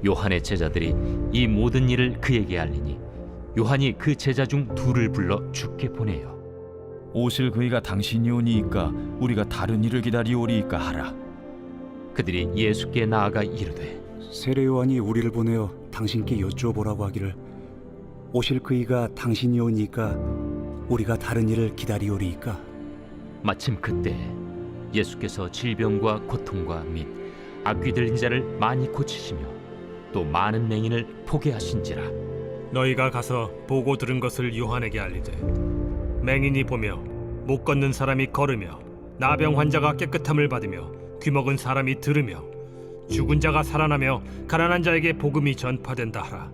요한의 제자들이 이 모든 일을 그에게 알리니 요한이 그 제자 중 둘을 불러 주께 보내요. 오실 그이가 당신이 오니이까 우리가 다른 일을 기다리오리이까 하라. 그들이 예수께 나아가 이르되 세례 요한이 우리를 보내어 당신께 여쭈어보라고 하기를 오실 그이가 당신이 오니까 우리가 다른 일을 기다리오리이까. 마침 그때 예수께서 질병과 고통과 및 악귀 들린 자를 많이 고치시며 또 많은 맹인을 포게 하신지라. 너희가 가서 보고 들은 것을 요한에게 알리되 맹인이 보며 못 걷는 사람이 걸으며 나병 환자가 깨끗함을 받으며 귀먹은 사람이 들으며 죽은 자가 살아나며 가난한 자에게 복음이 전파된다 하라.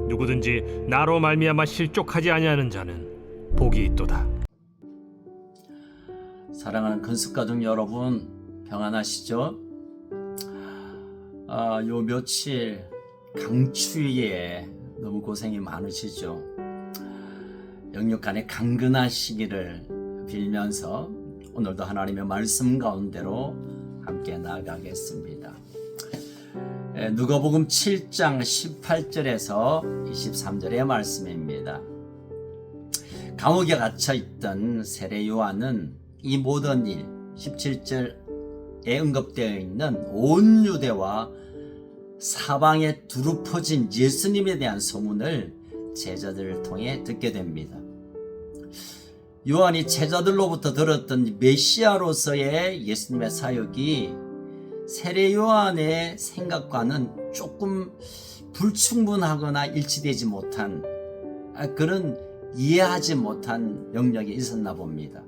누구든지 나로 말미암아 실족하지 아니하는 자는 복이 있도다. 사랑하는 건축가족 여러분, 평안하시죠? 요 며칠 강추위에 너무 고생이 많으시죠? 영육간에 강건하시기를 빌면서 오늘도 하나님의 말씀 가운데로 함께 나아가겠습니다. 누가복음 7장 18절에서 23절의 말씀입니다. 감옥에 갇혀있던 세례 요한은 이 모든 일 17절에 언급되어 있는 온 유대와 사방에 두루 퍼진 예수님에 대한 소문을 제자들을 통해 듣게 됩니다. 요한이 제자들로부터 들었던 메시아로서의 예수님의 사역이 세례 요한의 생각과는 조금 불충분하거나 일치되지 못한 그런 이해하지 못한 영역이 있었나 봅니다.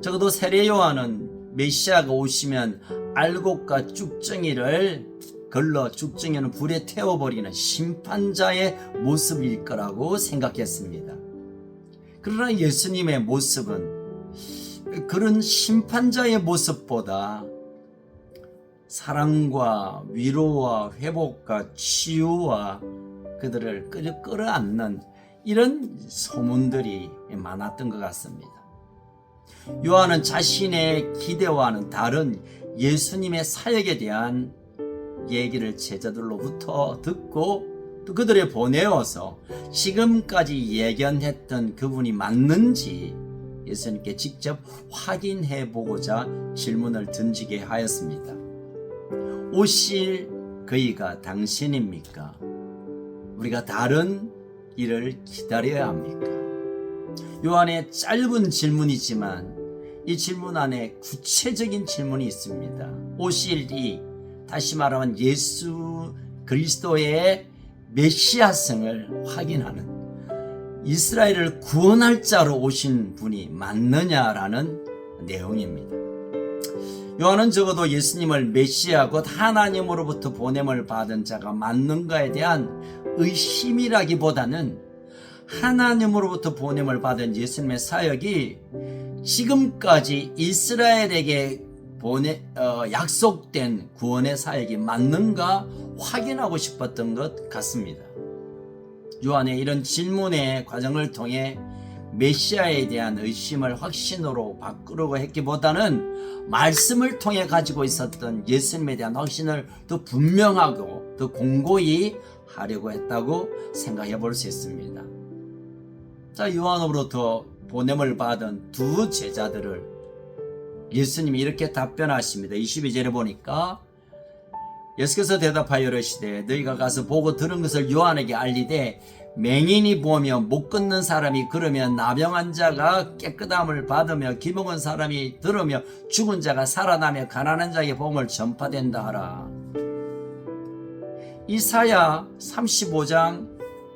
적어도 세례 요한은 메시아가 오시면 알곡과 쭉정이를 걸러 쭉정이는 불에 태워버리는 심판자의 모습일 거라고 생각했습니다. 그러나 예수님의 모습은 그런 심판자의 모습보다 사랑과 위로와 회복과 치유와 그들을 끌어안는 이런 소문들이 많았던 것 같습니다. 요한은 자신의 기대와는 다른 예수님의 사역에 대한 얘기를 제자들로부터 듣고 또 그들에 보내어서 지금까지 예견했던 그분이 맞는지 예수님께 직접 확인해 보고자 질문을 던지게 하였습니다. 오실 그이가 당신입니까? 우리가 다른 일을 기다려야 합니까? 요한의 짧은 질문이지만 이 질문 안에 구체적인 질문이 있습니다. 오실 이, 다시 말하면 예수 그리스도의 메시아성을 확인하는, 이스라엘을 구원할 자로 오신 분이 맞느냐라는 내용입니다. 요한은 적어도 예수님을 메시아 곧 하나님으로부터 보냄을 받은 자가 맞는가에 대한 의심이라기보다는 하나님으로부터 보냄을 받은 예수님의 사역이 지금까지 이스라엘에게 약속된 구원의 사역이 맞는가 확인하고 싶었던 것 같습니다. 요한의 이런 질문의 과정을 통해 메시아에 대한 의심을 확신으로 바꾸려고 했기보다는 말씀을 통해 가지고 있었던 예수님에 대한 확신을 더 분명하고 더 공고히 하려고 했다고 생각해 볼 수 있습니다. 자, 요한으로부터 보냄을 받은 두 제자들을 예수님이 이렇게 답변하십니다. 22절에 보니까 예수께서 대답하여 이르시되 너희가 가서 보고 들은 것을 요한에게 알리되 맹인이 보며 못 걷는 사람이 걸으며 나병한 자가 깨끗함을 받으며 기먹은 사람이 들으며 죽은 자가 살아나며 가난한 자에게 복음을 전파된다 하라. 이사야 35장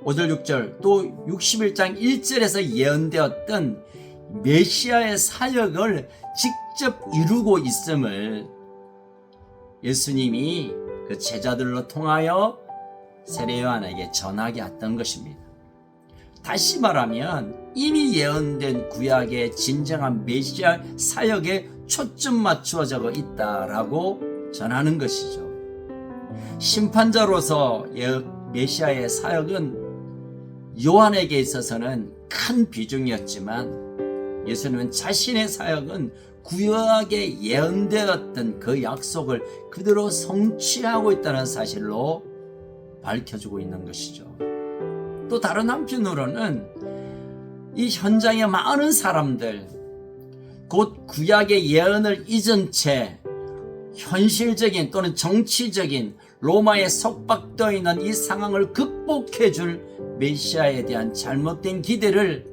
5절 6절 또 61장 1절에서 예언되었던 메시아의 사역을 직접 이루고 있음을 예수님이 그 제자들로 통하여 세례 요한에게 전하게 했던 것입니다. 다시 말하면 이미 예언된 구약의 진정한 메시아 사역에 초점 맞추어져 있다라고 전하는 것이죠. 심판자로서 메시아의 사역은 요한에게 있어서는 큰 비중이었지만 예수님은 자신의 사역은 구약에 예언되었던 그 약속을 그대로 성취하고 있다는 사실로 밝혀주고 있는 것이죠. 또 다른 한편으로는 이 현장의 많은 사람들, 곧 구약의 예언을 잊은 채 현실적인 또는 정치적인 로마에 속박되어 있는 이 상황을 극복해 줄 메시아에 대한 잘못된 기대를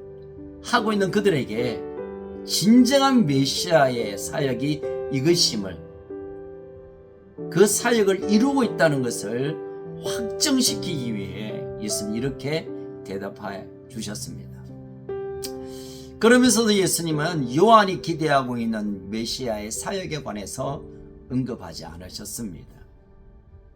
하고 있는 그들에게 진정한 메시아의 사역이 이것임을, 그 사역을 이루고 있다는 것을 확정시키기 위해 예수님이 이렇게 대답해 주셨습니다. 그러면서도 예수님은 요한이 기대하고 있는 메시아의 사역에 관해서 언급하지 않으셨습니다.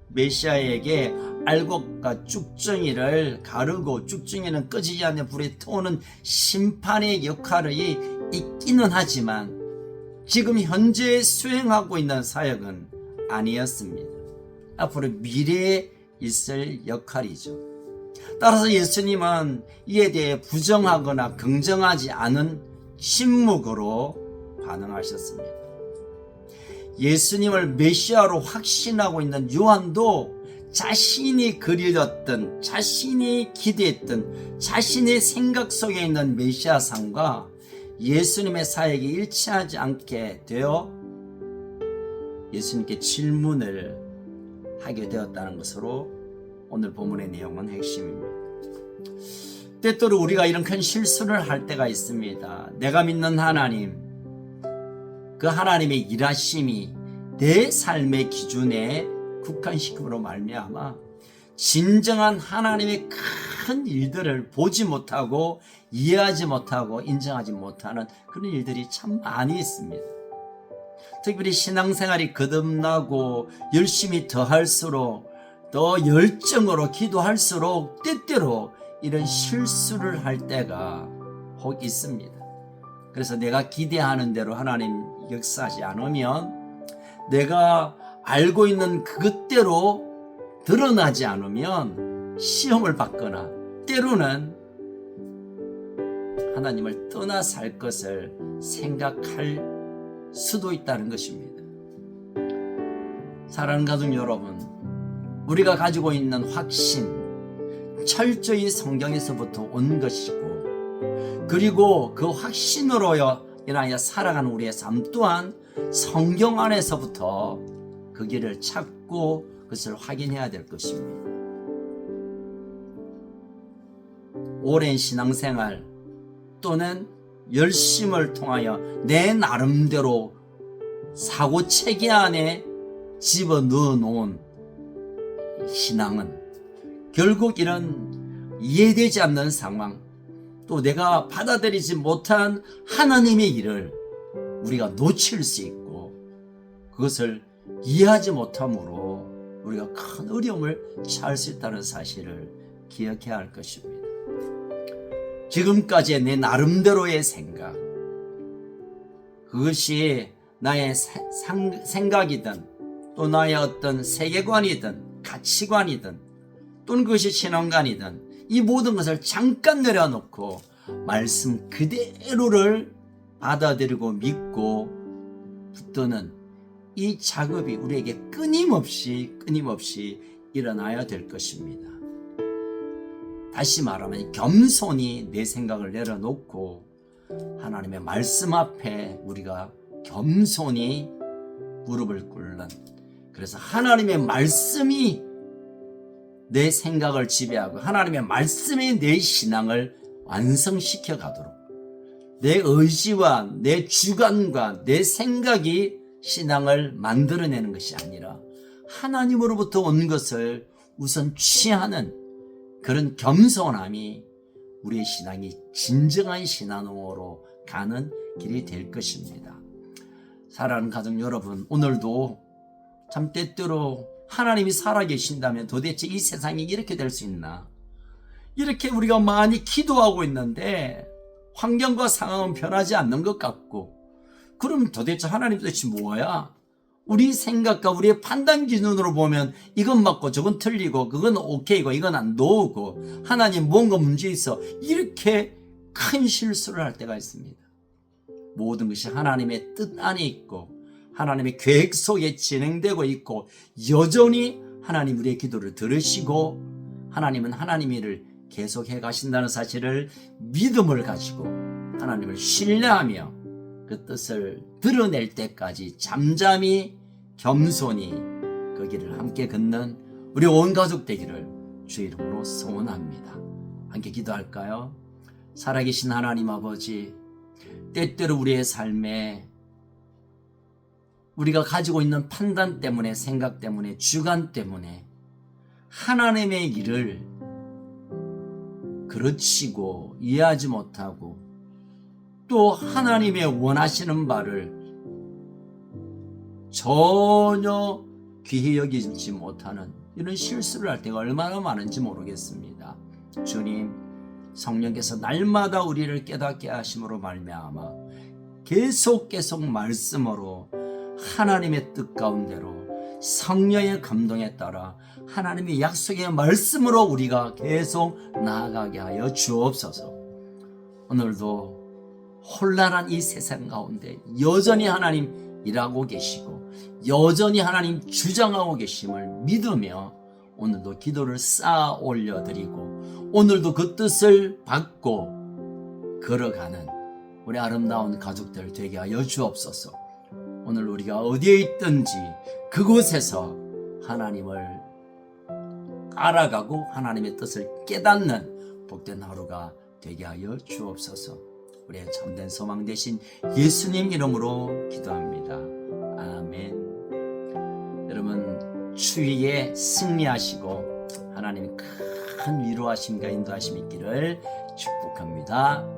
메시아에게 알곡과 쭉정이를 가르고 쭉정이는 꺼지지 않는 불에 태우는 심판의 역할이 있기는 하지만 지금 현재 수행하고 있는 사역은 아니었습니다. 앞으로 미래에 있을 역할이죠. 따라서 예수님은 이에 대해 부정하거나 긍정하지 않은 침묵으로 반응하셨습니다. 예수님을 메시아로 확신하고 있는 요한도 자신이 그리렸던, 자신이 기대했던, 자신의 생각 속에 있는 메시아상과 예수님의 사역이 일치하지 않게 되어 예수님께 질문을 하게 되었다는 것으로 오늘 본문의 내용은 핵심입니다. 때때로 우리가 이런 큰 실수를 할 때가 있습니다. 내가 믿는 하나님, 그 하나님의 일하심이 내 삶의 기준에 국한시킴으로 말미암아 진정한 하나님의 큰 일들을 보지 못하고 이해하지 못하고 인정하지 못하는 그런 일들이 참 많이 있습니다. 특별히 신앙생활이 거듭나고 열심히 더 할수록, 더 열정으로 기도할수록 때때로 이런 실수를 할 때가 혹 있습니다. 그래서 내가 기대하는 대로 하나님 역사하지 않으면, 내가 알고 있는 그것대로 드러나지 않으면 시험을 받거나 때로는 하나님을 떠나 살 것을 생각할 수도 있다는 것입니다. 사랑하는 가족 여러분, 우리가 가지고 있는 확신, 철저히 성경에서부터 온 것이고, 그리고 그 확신으로 인하여 살아가는 우리의 삶 또한 성경 안에서부터 그 길을 찾고 그것을 확인해야 될 것입니다. 오랜 신앙생활 또는 열심을 통하여 내 나름대로 사고체계 안에 집어넣어 놓은 신앙은 결국 이런 이해되지 않는 상황, 또 내가 받아들이지 못한 하나님의 일을 우리가 놓칠 수 있고, 그것을 이해하지 못함으로 우리가 큰 어려움을 처할 수 있다는 사실을 기억해야 할 것입니다. 지금까지의 내 나름대로의 생각, 그것이 나의 생각이든 또 나의 어떤 세계관이든 가치관이든 또는 그것이 신앙관이든 이 모든 것을 잠깐 내려놓고 말씀 그대로를 받아들이고 믿고 붙드는 이 작업이 우리에게 끊임없이 일어나야 될 것입니다. 다시 말하면 겸손히 내 생각을 내려놓고 하나님의 말씀 앞에 우리가 겸손히 무릎을 꿇는, 그래서 하나님의 말씀이 내 생각을 지배하고 하나님의 말씀이 내 신앙을 완성시켜 가도록, 내 의지와 내 주관과 내 생각이 신앙을 만들어내는 것이 아니라 하나님으로부터 온 것을 우선 취하는 그런 겸손함이 우리의 신앙이 진정한 신앙으로 가는 길이 될 것입니다. 사랑하는 가족 여러분, 오늘도 참 때때로 하나님이 살아계신다면 도대체 이 세상이 이렇게 될 수 있나? 이렇게 우리가 많이 기도하고 있는데 환경과 상황은 변하지 않는 것 같고, 그럼 도대체 하나님 도대체 뭐야? 우리 생각과 우리의 판단 기준으로 보면 이건 맞고 저건 틀리고 그건 오케이고 이건 안 노고 하나님 뭔가 문제 있어, 이렇게 큰 실수를 할 때가 있습니다. 모든 것이 하나님의 뜻 안에 있고 하나님의 계획 속에 진행되고 있고 여전히 하나님 우리의 기도를 들으시고 하나님은 하나님의 일을 계속해 가신다는 사실을 믿음을 가지고 하나님을 신뢰하며 그 뜻을 드러낼 때까지 잠잠히 겸손히 그 길을 함께 걷는 우리 온 가족 되기를 주의 이름으로 소원합니다. 함께 기도할까요? 살아계신 하나님 아버지, 때때로 우리의 삶에 우리가 가지고 있는 판단 때문에, 생각 때문에, 주관 때문에 하나님의 일을 그르치고 이해하지 못하고 또 하나님의 원하시는 바를 전혀 귀히 여기지 못하는 이런 실수를 할 때가 얼마나 많은지 모르겠습니다. 주님, 성령께서 날마다 우리를 깨닫게 하심으로 말미암아 계속 말씀으로 하나님의 뜻 가운데로 성령의 감동에 따라 하나님의 약속의 말씀으로 우리가 계속 나아가게 하여 주옵소서. 오늘도 혼란한 이 세상 가운데 여전히 하나님 일하고 계시고 여전히 하나님 주장하고 계심을 믿으며 오늘도 기도를 쌓아 올려드리고 오늘도 그 뜻을 받고 걸어가는 우리 아름다운 가족들 되게 하여 주옵소서. 오늘 우리가 어디에 있든지 그곳에서 하나님을 알아가고 하나님의 뜻을 깨닫는 복된 하루가 되게 하여 주옵소서. 우리의 참된 소망 되신 예수님 이름으로 기도합니다. 아멘. 여러분 추위에 승리하시고 하나님의 큰 위로하심과 인도하심이 있기를 축복합니다.